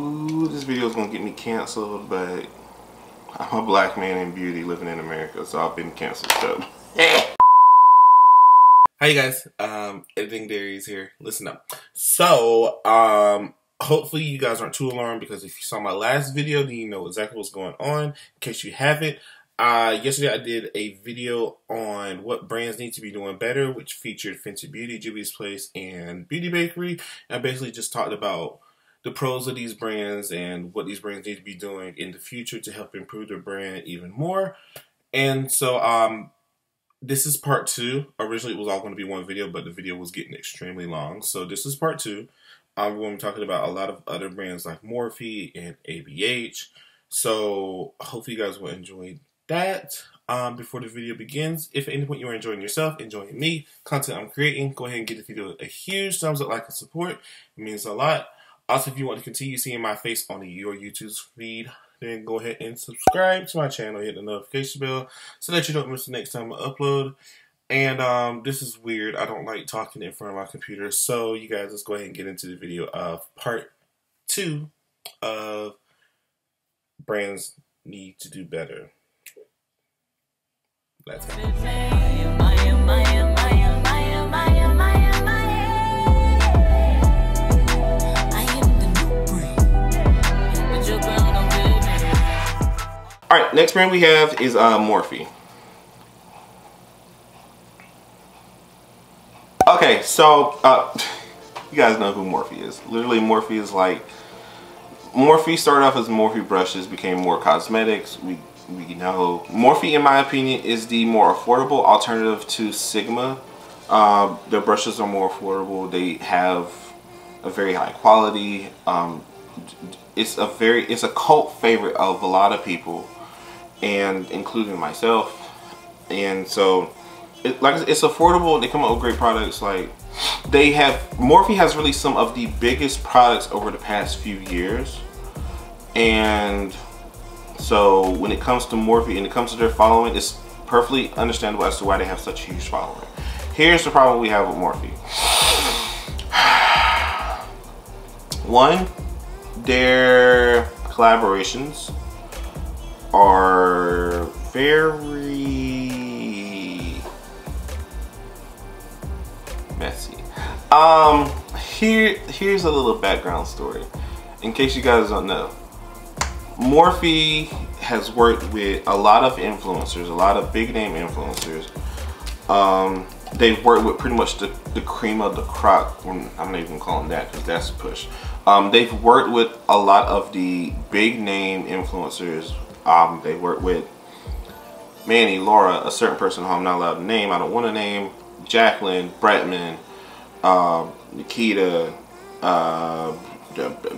Ooh, this video is gonna get me canceled, but I'm a black man in beauty living in America, so I've been canceled. So. Hi you guys, Editing Dairies here. Listen up. So, hopefully you guys aren't too alarmed, because if you saw my last video, then you know exactly what's going on. In case you haven't, yesterday I did a video on what brands need to be doing better, which featured Fenty Beauty, Juvia's Place, and Beauty Bakery. And I basically just talked about the pros of these brands and what these brands need to be doing in the future to help improve their brand even more. And so, this is part 2. Originally, it was all going to be one video, but the video was getting extremely long. So this is part 2. We're going to be talking about a lot of other brands like Morphe and ABH. So hopefully you guys will enjoy that. Before the video begins, if at any point you are enjoying yourself, enjoying me, content I'm creating, go ahead and give the video a huge thumbs up, like, and support. It means a lot. Also, if you want to continue seeing my face on your YouTube feed, then go ahead and subscribe to my channel, hit the notification bell so that you don't miss the next time I upload. And this is weird. I don't like talking in front of my computer. So you guys, let's go ahead and get into the video of part 2 of brands need to do better. Let's go. Alright, next brand we have is Morphe. Okay, so you guys know who Morphe is. Literally, Morphe is like, Morphe started off as Morphe brushes, became more cosmetics. We know Morphe, in my opinion, is the more affordable alternative to Sigma. Their brushes are more affordable. They have a very high quality. It's a cult favorite of a lot of people, and including myself. And so it's affordable. They come up with great products. Like, Morphe has released some of the biggest products over the past few years. And so when it comes to Morphe and it comes to their following, it's perfectly understandable as to why they have such a huge following. Here's the problem we have with Morphe. One, their collaborations are very messy. Here's a little background story in case you guys don't know. Morphe has worked with a lot of influencers, a lot of big name influencers. They've worked with pretty much the cream of the crop. I'm not even calling that, because that's a push. They've worked with a lot of the big name influencers. They worked with Manny, Laura, a certain person who I'm not allowed to name, I don't want to name, Jacqueline, Bretman, Nikita,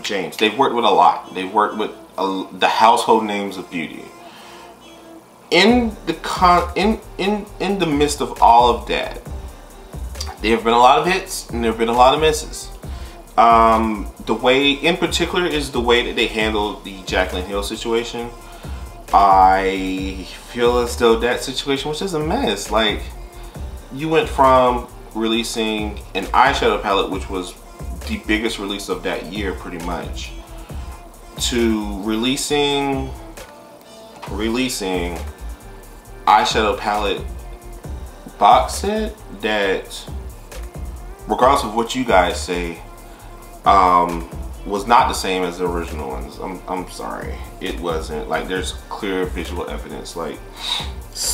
James. They've worked with a lot. They've worked with the household names of beauty. In the midst of all of that, there have been a lot of hits and there have been a lot of misses. The way, in particular, is the way that they handled the Jaclyn Hill situation. I feel as though that situation was just a mess. Like, you went from releasing an eyeshadow palette, which was the biggest release of that year pretty much, to releasing eyeshadow palette box set that, regardless of what you guys say, was not the same as the original ones. I'm sorry, it wasn't. Like, there's clear visual evidence. Like,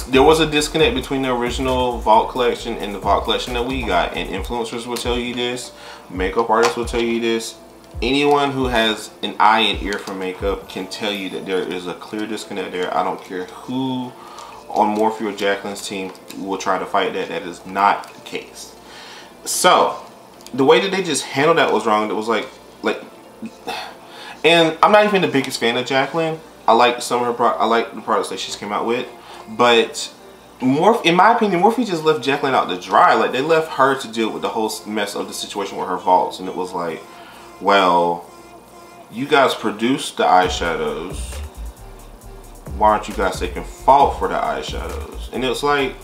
there was a disconnect between the original Vault collection and the Vault collection that we got, and influencers will tell you this, makeup artists will tell you this. Anyone who has an eye and ear for makeup can tell you that there is a clear disconnect there. I don't care who on Morphe or Jacqueline's team will try to fight that. That is not the case. So the way that they just handled that was wrong. It was like, and I'm not even the biggest fan of Jacqueline. I like some of her I like the products that she's came out with, but Morphe, in my opinion, Morphe just left Jacqueline out to dry. Like, they left her to deal with the whole mess of the situation with her vaults, and it was like, well, you guys produced the eyeshadows, why aren't you guys taking fault for the eyeshadows? And it's like,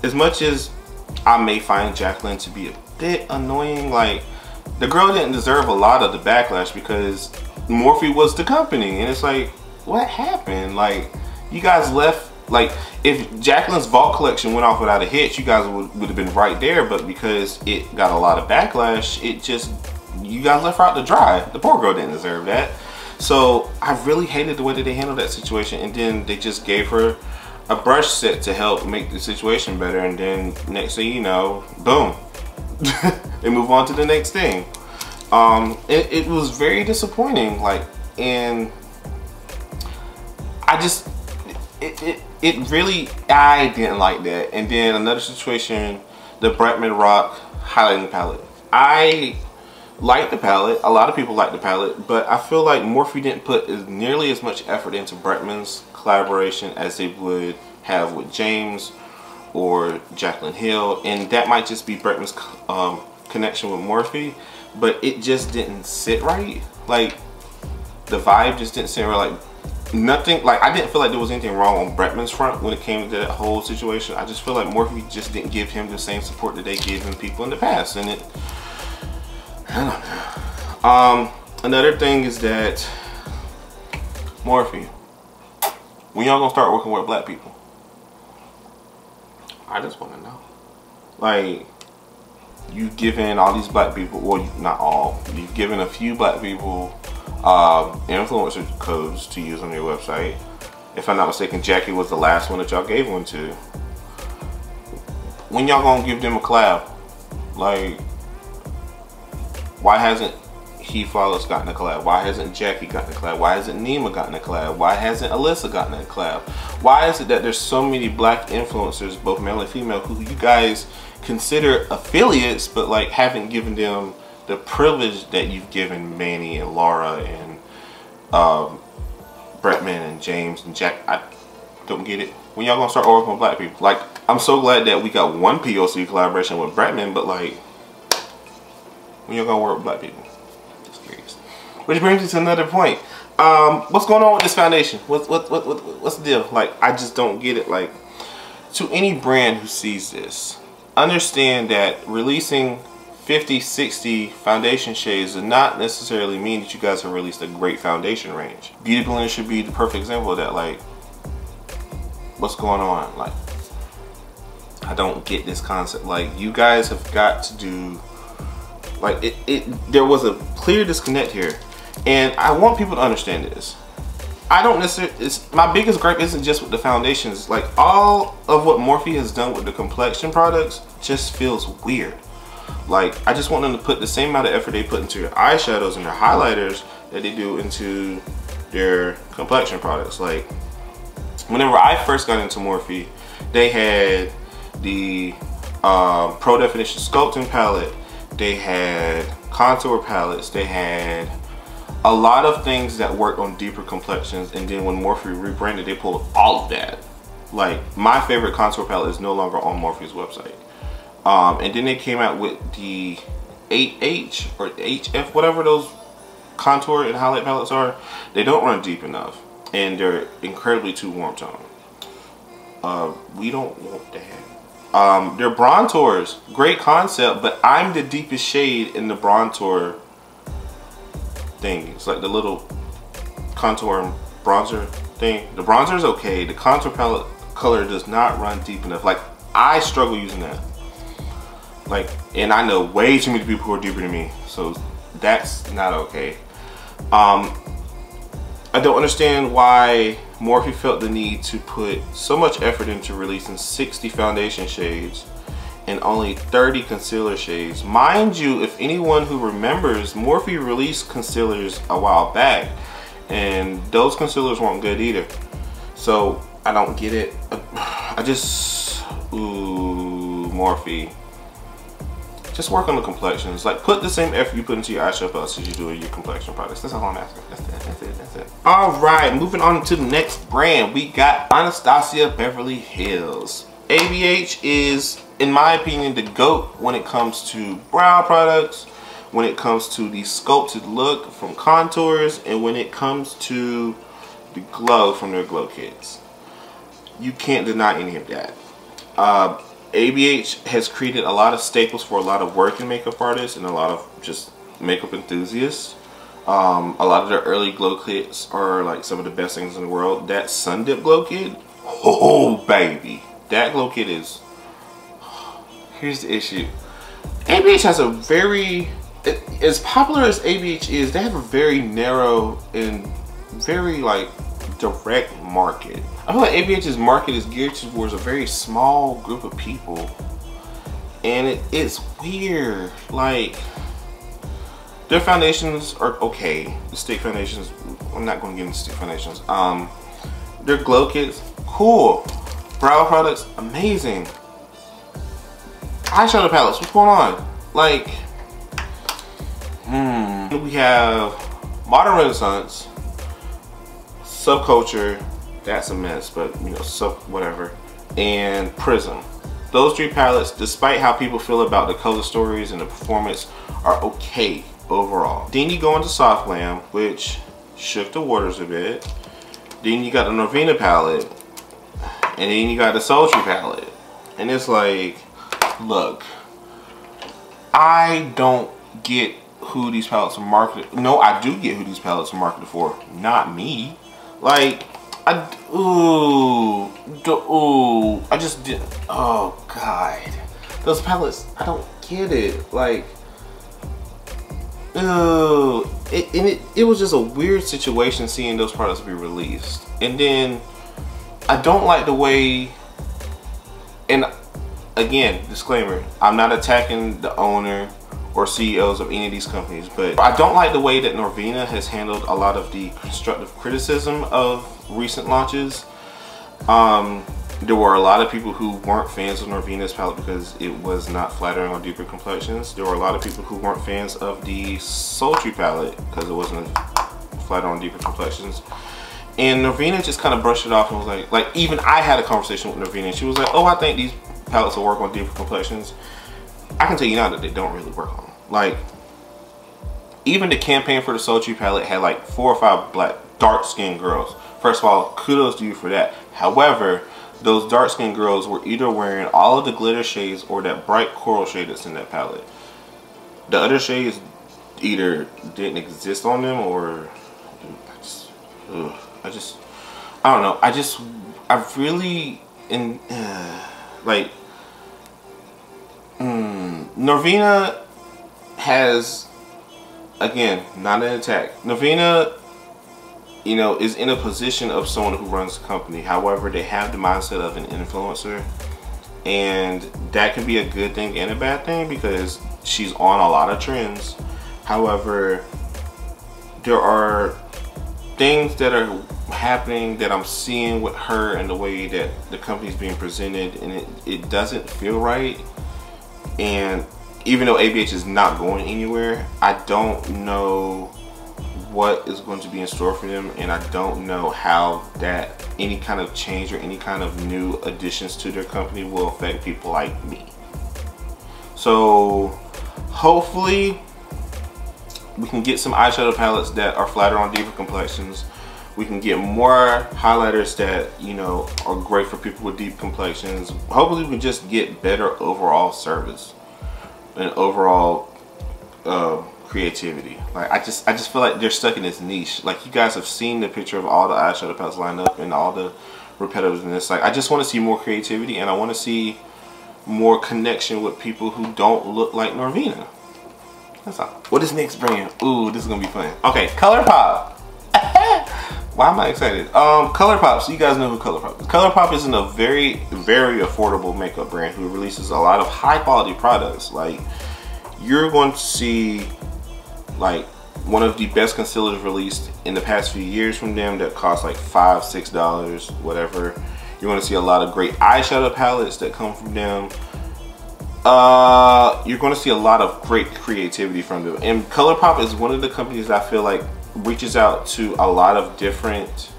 as much as I may find Jacqueline to be a bit annoying, like, the girl didn't deserve a lot of the backlash, because Morphe was the company, and it's like, what happened? Like, you guys left. Like, if Jacqueline's Vault collection went off without a hitch, you guys would have been right there. But because it got a lot of backlash, it just, you guys left her out to dry. The poor girl didn't deserve that. So I really hated the way that they handled that situation, and then they just gave her a brush set to help make the situation better, and then next thing you know, boom, they move on to the next thing. It was very disappointing, like, and I just, it really, I didn't like that. And then another situation, the Bretman Rock highlighting palette. I like the palette, a lot of people like the palette, but I feel like Morphe didn't put nearly as much effort into Bretman's collaboration as they would have with James or Jaclyn Hill, and that might just be Bretman's connection with Morphe, but it just didn't sit right. Like, the vibe just didn't sit right. Like, nothing, like, I didn't feel like there was anything wrong on Bretman's front when it came to that whole situation. I just feel like Morphe just didn't give him the same support that they gave him people in the past, and it, I don't know. Another thing is that Morphe, when y'all gonna start working with black people? I just want to know. Like, you've given all these black people, well, not all, you've given a few black people influencer codes to use on your website. If I'm not mistaken, Jackie was the last one that y'all gave one to. When y'all gonna give them a collab? Like, why hasn't He Flawless gotten a collab? Why hasn't Jackie gotten a collab? Why hasn't Nima gotten a collab? Why hasn't Alyssa gotten a collab? Why is it that there's so many black influencers, both male and female, who you guys consider affiliates, but like haven't given them the privilege that you've given Manny and Laura and Bretman and James and Jack? I don't get it. When y'all gonna start working with black people? Like, I'm so glad that we got one POC collaboration with Bretman, but like, when you're gonna work with black people? Just curious. Which brings me to another point. What's going on with this foundation? What's the deal? Like, I just don't get it. Like, to any brand who sees this, understand that releasing 50, 60 foundation shades does not necessarily mean that you guys have released a great foundation range. Beauty Blender should be the perfect example of that. Like, what's going on? Like, I don't get this concept. Like, you guys have got to do, like, there was a clear disconnect here, and I want people to understand this. I don't necessarily, my biggest gripe isn't just with the foundations. Like, all of what Morphe has done with the complexion products just feels weird. Like, I just want them to put the same amount of effort they put into your eyeshadows and their highlighters that they do into their complexion products. Like, whenever I first got into Morphe, they had the Pro Definition Sculpting palette, they had contour palettes, they had a lot of things that worked on deeper complexions, and then when Morphe rebranded, they pulled all of that. Like, my favorite contour palette is no longer on Morphe's website. And then they came out with the 8H or HF, whatever those contour and highlight palettes are. They don't run deep enough, and they're incredibly too warm tone. We don't want that. Their Bronzers, great concept, but I'm the deepest shade in the Bronzer thing. It's like the little contour and bronzer thing. The bronzer is okay. The contour palette color does not run deep enough. Like, I struggle using that. Like, and I know way too many people who are deeper than me, so that's not okay. I don't understand why Morphe felt the need to put so much effort into releasing 60 foundation shades and only 30 concealer shades. Mind you, if anyone who remembers, Morphe released concealers a while back, and those concealers weren't good either. So I don't get it. I just, ooh, Morphe. Just work on the complexions. Like, put the same effort you put into your eyeshadow palettes as you do in your complexion products. That's all I'm asking. That's it. Alright, moving on to the next brand. We got Anastasia Beverly Hills. ABH is, in my opinion, the GOAT when it comes to brow products, when it comes to the sculpted look from contours, and when it comes to the glow from their glow kits. You can't deny any of that. ABH has created a lot of staples for a lot of working makeup artists and a lot of just makeup enthusiasts. A lot of their early glow kits are like some of the best things in the world. That Sun Dip glow kit, oh baby, that glow kit is. Here's the issue. ABH has a very, as popular as ABH is, they have a very narrow and very like direct market. I feel like ABH's market is geared towards a very small group of people, and it's weird. Like, their foundations are okay. The stick foundations, I'm not going to get into stick foundations. Their glow kits, cool. Brow products, amazing. Eyeshadow palettes, what's going on? Like, we have Modern Renaissance, Subculture, that's a mess, but you know, whatever, and Prism. Those three palettes, despite how people feel about the color stories and the performance, are okay overall. Then you go into Soft Glam, which shook the waters a bit. Then you got the Norvina palette, and then you got the Sultry palette, and it's like, look, I don't get who these palettes are marketed. No, I do get who these palettes are marketed for. Not me. Like, I just did. Oh God, those palettes, I don't get it. Like, it was just a weird situation seeing those products be released, and then I don't like the way. And again, disclaimer, I'm not attacking the owner or CEOs of any of these companies, but I don't like the way that Norvina has handled a lot of the constructive criticism of recent launches. There were a lot of people who weren't fans of Norvina's palette because it was not flattering on deeper complexions. There were a lot of people who weren't fans of the Sultry palette because it wasn't flattering on deeper complexions. And Norvina just kind of brushed it off and was like even I had a conversation with Norvina and she was like, oh, I think these palettes will work on deeper complexions. I can tell you now that they don't really work on them. Like, even the campaign for the Sultry palette had like 4 or 5 black dark skinned girls. First of all, kudos to you for that. However, those dark skinned girls were either wearing all of the glitter shades or that bright coral shade that's in that palette. The other shades either didn't exist on them or I don't know. I really like. Norvina has, again, not an attack. Norvina, you know, is in a position of someone who runs a company. However, they have the mindset of an influencer, and that can be a good thing and a bad thing because she's on a lot of trends. However, there are things that are happening that I'm seeing with her and the way that the company's being presented, and it doesn't feel right. And even though ABH is not going anywhere, I don't know what is going to be in store for them, and I don't know how that any kind of change or any kind of new additions to their company will affect people like me. So hopefully we can get some eyeshadow palettes that are flatter on deeper complexions. We can get more highlighters that, you know, are great for people with deep complexions. Hopefully we can just get better overall service and overall creativity. Like, I just feel like they're stuck in this niche. Like, you guys have seen the picture of all the eyeshadow palettes lined up and all the repetitiveness. Like, I just want to see more creativity, and I want to see more connection with people who don't look like Norvina. That's all. What is next brand? Ooh, this is gonna be fun. Okay, Colourpop. Why am I excited? Colourpop, so you guys know who Colourpop is. Colourpop is a very, very affordable makeup brand who releases a lot of high quality products. Like, you're going to see like one of the best concealers released in the past few years from them that cost like $5, $6, whatever. You're going to see a lot of great eyeshadow palettes that come from them. You're going to see a lot of great creativity from them. And Colourpop is one of the companies that I feel like reaches out to a lot of different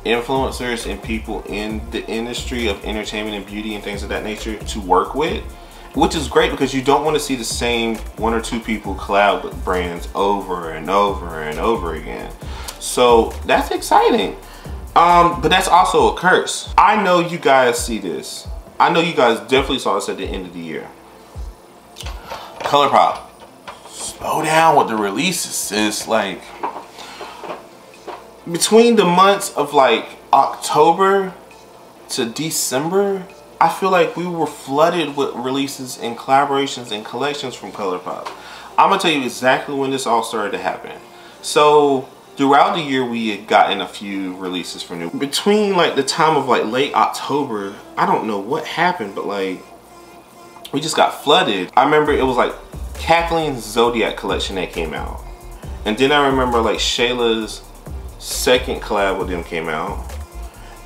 influencers and people in the industry of entertainment and beauty and things of that nature to work with, which is great because you don't want to see the same 1 or 2 people collab with brands over and over and over again. So that's exciting, but that's also a curse. I know you guys see this. I know you guys definitely saw this at the end of the year. Colourpop, slow down with the releases. It's like between the months of like October to December, I feel like we were flooded with releases and collaborations and collections from Colourpop. I'm gonna tell you exactly when this all started to happen. So throughout the year, we had gotten a few releases from new. Between like the time of like late October, I don't know what happened, but like we just got flooded. I remember it was like Kathleen's Zodiac collection that came out, and then I remember like Shayla's second collab with them came out.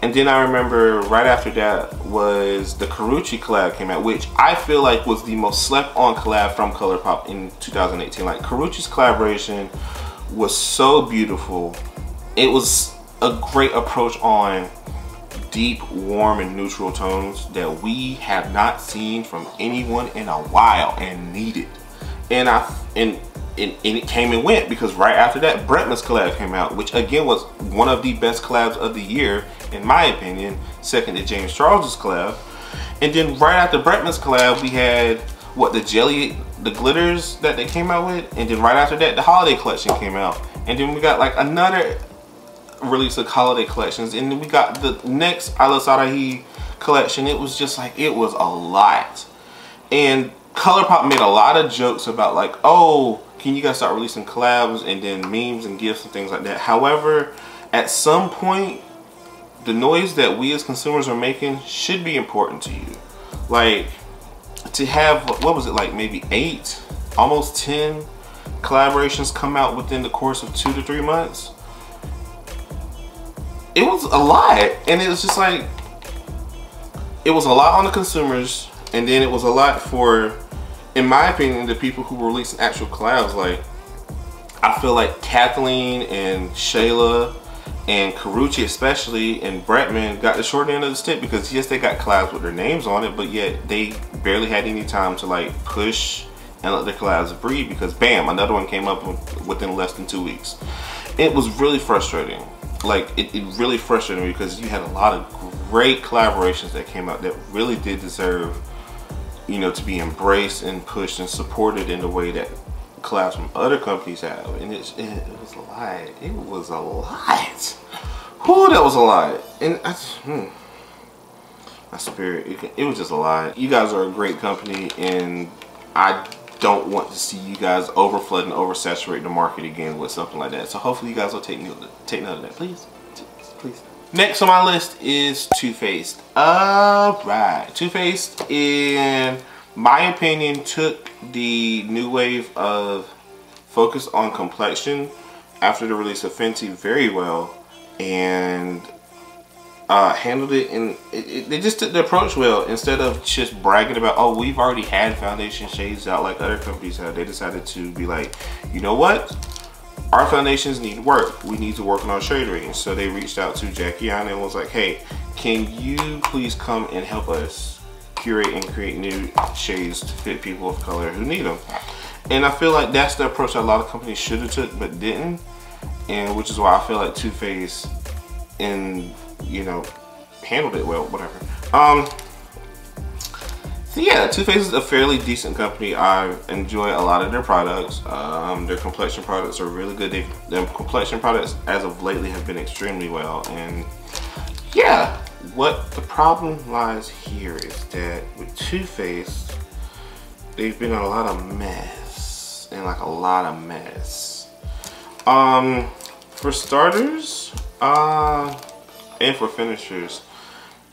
And then I remember right after that was the Karrueche collab came out, which I feel like was the most slept on collab from Colourpop in 2018. Like Karrueche's collaboration was so beautiful. It was a great approach on deep, warm, and neutral tones that we have not seen from anyone in a while and needed. And it came and went, because right after that, Bretman's collab came out, which again was one of the best collabs of the year, in my opinion, second to James Charles's collab. And then right after Bretman's collab, we had what, the glitters that they came out with, and then right after that, the holiday collection came out, and then we got like another release of holiday collections, and then we got the next Isla Sarahi collection. It was just like, it was a lot. And Colourpop made a lot of jokes about like, oh, can you guys start releasing collabs and then memes and gifts and things like that. However, at some point, the noise that we as consumers are making should be important to you. Like, to have, what was it, like maybe 8, almost 10 collaborations come out within the course of 2 to 3 months, it was a lot. And it was just like, it was a lot on the consumers, and then it was a lot for, in my opinion, the people who were releasing actual collabs. Like, I feel like Kathleen and Shayla and Karrueche especially and Bretman got the short end of the stick, because yes, they got collabs with their names on it, but yet they barely had any time to like push and let their collabs breathe, because bam, another one came up within less than 2 weeks. It was really frustrating. Like, it really frustrated me, because you had a lot of great collaborations that came out that really did deserve, you know, to be embraced and pushed and supported in the way that collabs from other companies have. And it was a lot. It was a lot. Whew, that was a lot. And my spirit, it was just a lot. You guys are a great company, and I don't want to see you guys overflood and oversaturate the market again with something like that. So hopefully you guys will take note of that, please. Please. Next on my list is Too Faced. Alright, Too Faced, in my opinion, took the new wave of focus on complexion after the release of Fenty very well, and handled it, and they just took the approach well. Instead of just bragging about, oh, we've already had foundation shades out like other companies have, they decided to be like, you know what? Our foundations need work. We need to work on our shade range. So they reached out to Jackie and was like, hey, can you please come and help us curate and create new shades to fit people of color who need them? And I feel like that's the approach that a lot of companies should have took but didn't, and which is why I feel like Too Faced, you know, handled it well, whatever. So yeah, Too Faced is a fairly decent company. I enjoy a lot of their products. Their complexion products are really good. Their complexion products as of lately have been extremely well. And yeah, what the problem lies here is that with Too Faced, they've been in a lot of mess, and like a lot of mess. For starters, and for finishers,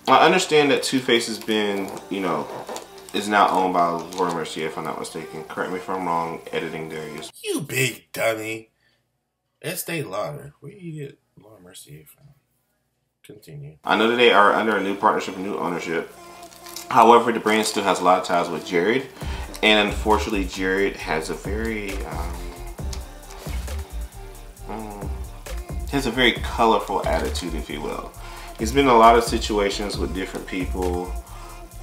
I understand that Too Faced has been, you know, is now owned by Laura Mercier, if I'm not mistaken. Correct me if I'm wrong, editing Darius. You big dummy. Estee Lauder. Where do you get Laura Mercier from? Continue. I know that they are under a new partnership, new ownership. However, the brand still has a lot of ties with Jared. And unfortunately, Jared has a very colorful attitude, if you will. He's been in a lot of situations with different people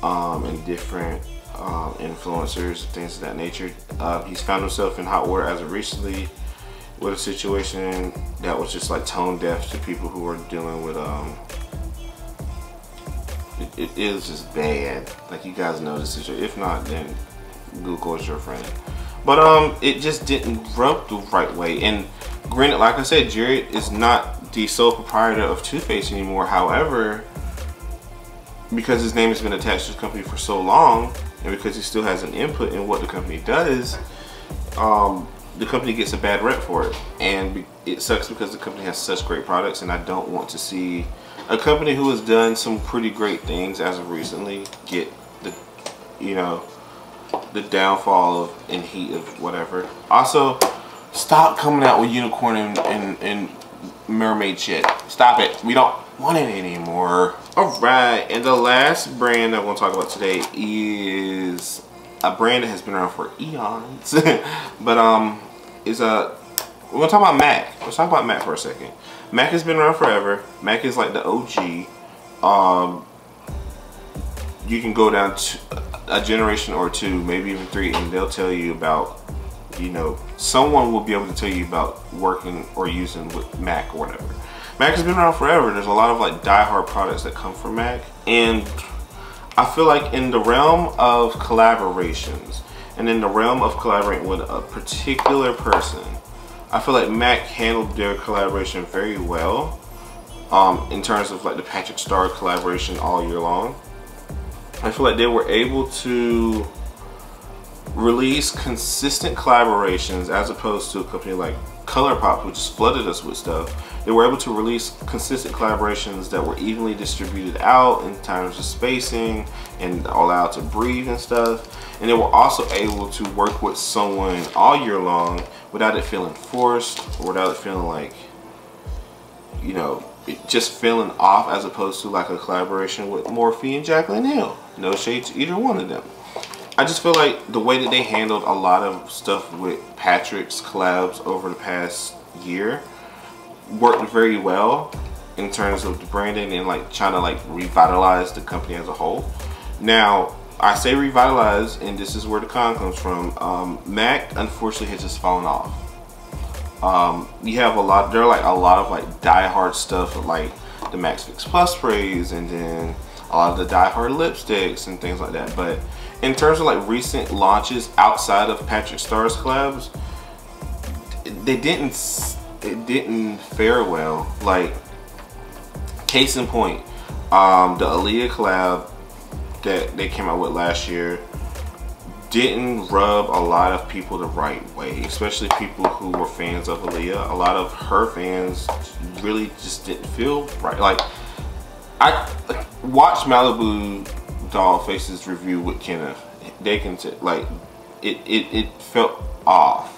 and different influencers, things of that nature. He's found himself in hot water as of recently with a situation that was just like tone deaf to people who are dealing with it is just bad. Like, you guys know the situation. If not, then Google is your friend. but it just didn't rub the right way. And granted, like I said, Jared is not the sole proprietor of toothpaste anymore. However, because his name has been attached to the company for so long, and because he still has an input in what the company does, the company gets a bad rep for it. And it sucks because the company has such great products, and I don't want to see a company who has done some pretty great things as of recently get the, you know, the downfall of and heat of whatever. Also, stop coming out with unicorn and mermaid shit. Stop it. We don't want it anymore. Alright, and the last brand I want to talk about today is a brand that has been around for eons. But we're gonna talk about MAC. Let's talk about MAC for a second. MAC has been around forever. MAC is like the OG. You can go down to a generation or two, maybe even three, and they'll tell you about, you know, someone will be able to tell you about working or using with MAC or whatever. MAC has been around forever. There's a lot of like die-hard products that come from MAC, and I feel like in the realm of collaborations and in the realm of collaborating with a particular person, I feel like MAC handled their collaboration very well, in terms of like the Patrick Star collaboration all year long. I feel like they were able to release consistent collaborations as opposed to a company like Colourpop, who just flooded us with stuff. They were able to release consistent collaborations that were evenly distributed out in terms of spacing and allowed to breathe and stuff. And they were also able to work with someone all year long without it feeling forced or without it feeling like, you know, just feeling off, as opposed to like a collaboration with Morphe and Jaclyn Hill. No shade to either one of them. I just feel like the way that they handled a lot of stuff with Patrick's collabs over the past year worked very well in terms of the branding and like trying to like revitalize the company as a whole. Now, I say revitalize, and this is where the con comes from. MAC unfortunately has just fallen off. You have a lot, there are like a lot of like die-hard stuff like the Max Fix Plus sprays, and then a lot of the die-hard lipsticks and things like that. But in terms of like recent launches outside of Patrick Starr's collabs, it didn't fare well. Like, case in point, the Aaliyah collab that they came out with last year didn't rub a lot of people the right way, especially people who were fans of Aaliyah. A lot of her fans really just didn't feel right. Like, I watched Malibu Dollface's review with Kenneth. They can like it felt off.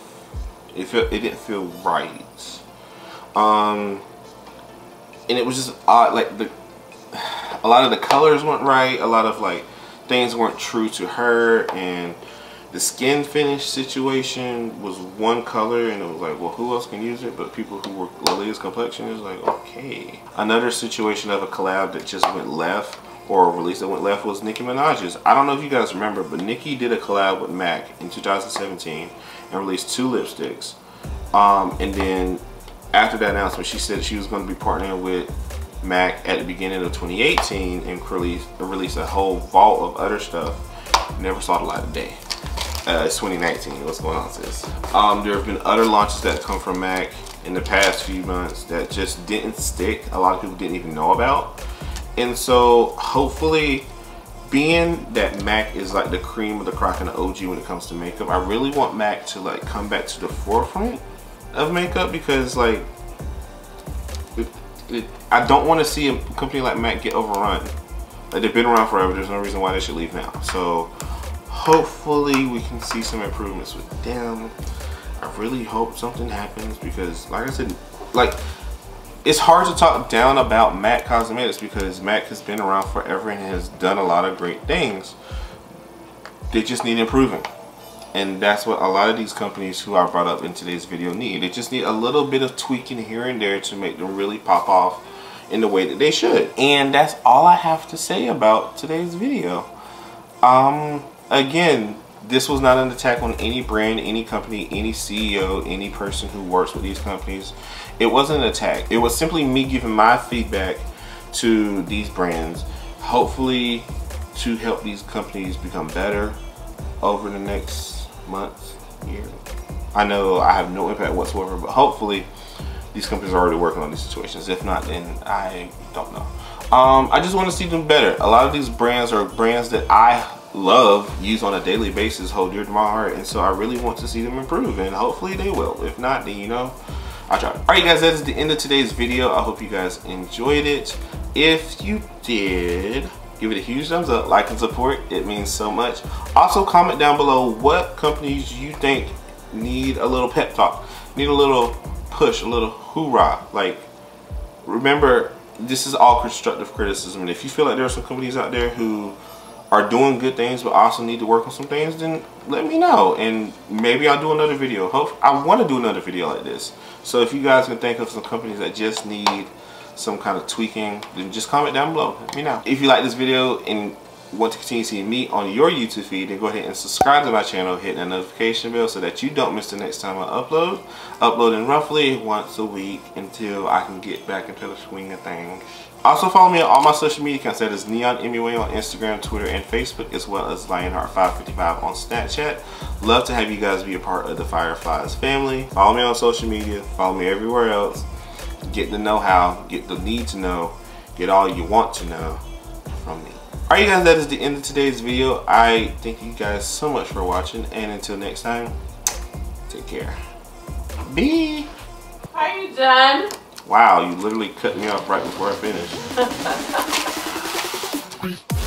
It didn't feel right. And it was just odd. Like a lot of the colors weren't right. A lot of like things weren't true to her, and the skin finish situation was one color, and it was like, well, who else can use it but people who were Aaliyah's complexion? Is like, okay. Another situation of a collab that just went left, or a release that went left, was Nicki Minaj's. I don't know if you guys remember, but Nicki did a collab with MAC in 2017 and released 2 lipsticks. And then after that announcement, she said she was going to be partnering with MAC at the beginning of 2018 and release a whole vault of other stuff. Never saw the light of day. It's 2019. What's going on, sis? There have been other launches that come from MAC in the past few months that just didn't stick. A lot of people didn't even know about. And so hopefully, being that MAC is like the cream of the crop and the OG when it comes to makeup, I really want MAC to like come back to the forefront of makeup, because like I don't want to see a company like MAC get overrun. Like, they've been around forever. There's no reason why they should leave now. So hopefully we can see some improvements with them. I really hope something happens, because like I said, like, it's hard to talk down about MAC Cosmetics because MAC has been around forever and has done a lot of great things. They just need improving. And that's what a lot of these companies who I brought up in today's video need. They just need a little bit of tweaking here and there to make them really pop off in the way that they should. And that's all I have to say about today's video. Again, this was not an attack on any brand, any company, any CEO, any person who works with these companies. It wasn't an attack. It was simply me giving my feedback to these brands, hopefully to help these companies become better over the next months, yearly. I know I have no impact whatsoever, but hopefully these companies are already working on these situations. If not, then I don't know. I just want to see them better. A lot of these brands are brands that I love, use on a daily basis, hold dear to my heart, and so I really want to see them improve, and hopefully they will. If not, then you know, I'll try. Alright guys, that is the end of today's video. I hope you guys enjoyed it. If you did, give it a huge thumbs up, like and support. It means so much. Also comment down below what companies you think need a little pep talk, need a little push, a little hoorah. Like, remember, this is all constructive criticism, and if you feel like there are some companies out there who are doing good things but also need to work on some things, then let me know, and maybe I'll do another video. I want to do another video like this. So if you guys can think of some companies that just need some kind of tweaking, then just comment down below. Let me know. If you like this video and want to continue seeing me on your YouTube feed, then go ahead and subscribe to my channel, hit that notification bell so that you don't miss the next time I upload. Uploading roughly once a week until I can get back into the swing of things. Also follow me on all my social media accounts. That is NeonMUA on Instagram, Twitter, and Facebook, as well as Lionheart555 on Snapchat. Love to have you guys be a part of the Fireflies family. Follow me on social media, follow me everywhere else. Get the know-how, get the need to know, get all you want to know from me. Alright guys, that is the end of today's video. I thank you guys so much for watching, and until next time, take care. Bye. Are you done? Wow, you literally cut me off right before I finished.